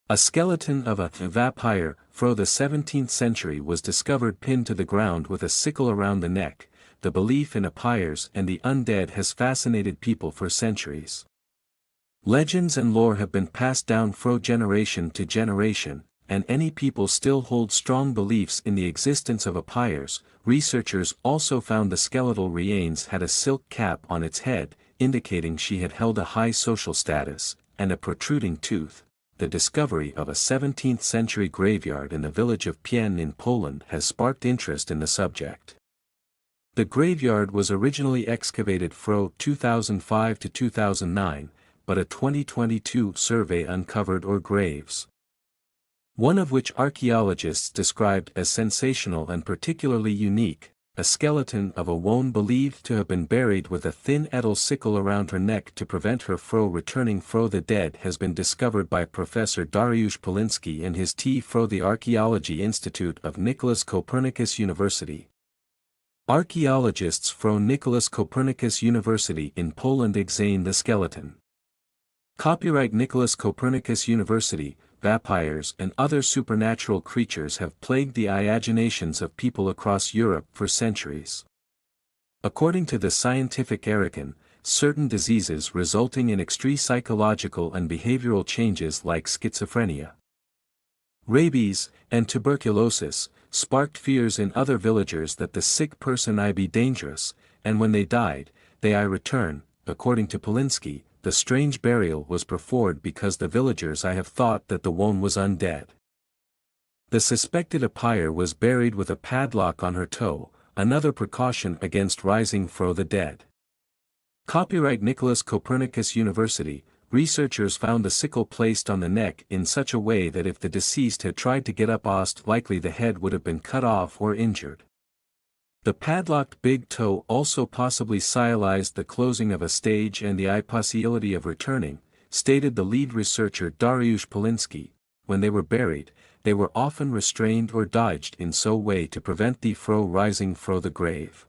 A skeleton of a Vampire from the 17th century was discovered pinned to the ground with a sickle around the neck. The belief in vampires and the undead has fascinated people for centuries. Legends and lore have been passed down from generation to generation, and any people still hold strong beliefs in the existence of vampires. Researchers also found the skeletal remains had a silk cap on its head, indicating she had held a high social status, and a protruding tooth. The discovery of a 17th-century graveyard in the village of Pien in Poland has sparked interest in the subject. The graveyard was originally excavated from 2005 to 2009, but a 2022 survey uncovered more graves, one of which archaeologists described as sensational and particularly unique. A skeleton of a woman believed to have been buried with a thin metal sickle around her neck to prevent her from returning from the dead has been discovered by Professor Dariusz Polinsky and his team from the Archaeology Institute of Nicholas Copernicus University. Archaeologists from Nicholas Copernicus University in Poland examined the skeleton. Copyright Nicholas Copernicus University. Vampires and other supernatural creatures have plagued the imaginations of people across Europe for centuries. According to the scientific Erican, certain diseases resulting in extreme psychological and behavioral changes like schizophrenia, rabies, and tuberculosis, sparked fears in other villagers that the sick person might be dangerous, and when they died, they might return. According to Polinsky, the strange burial was performed because the villagers have thought that the woman was undead. The suspected vampire was buried with a padlock on her toe, another precaution against rising from the dead. Copyright Nicholas Copernicus University. Researchers found the sickle placed on the neck in such a way that if the deceased had tried to get up, most likely the head would have been cut off or injured. The padlocked big toe also possibly symbolized the closing of a stage and the impossibility of returning, stated the lead researcher Dariusz Polinsky. When they were buried, they were often restrained or dodged in so way to prevent the from rising from the grave.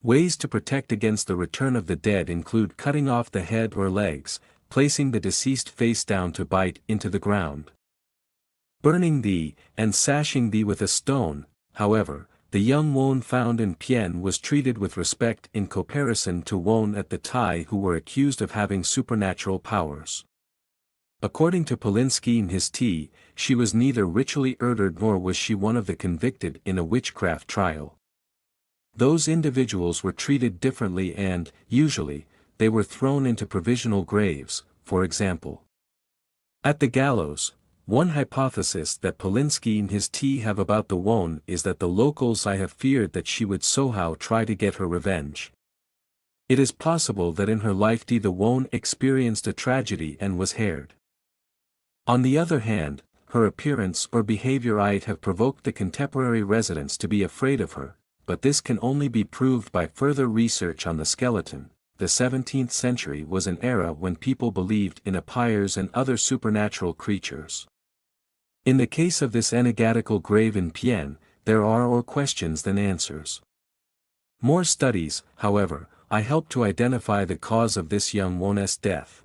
Ways to protect against the return of the dead include cutting off the head or legs, placing the deceased face down to bite into the ground, burning thee, and sashing thee with a stone. However, the young woman found in Pien was treated with respect in comparison to women at the time who were accused of having supernatural powers. According to Polinsky and his team, she was neither ritually murdered nor was she one of the convicted in a witchcraft trial. Those individuals were treated differently and, usually, they were thrown into provisional graves, for example, at the gallows. One hypothesis that Polinsky and his team have about the woman is that the locals have feared that she would somehow try to get her revenge. It is possible that in her lifetime the woman experienced a tragedy and was harried. On the other hand, her appearance or behavior might have provoked the contemporary residents to be afraid of her, but this can only be proved by further research on the skeleton. The 17th century was an era when people believed in vampires and other supernatural creatures. In the case of this enigmatical grave in Pien, there are more questions than answers. More studies, however, helped to identify the cause of this young woman's death.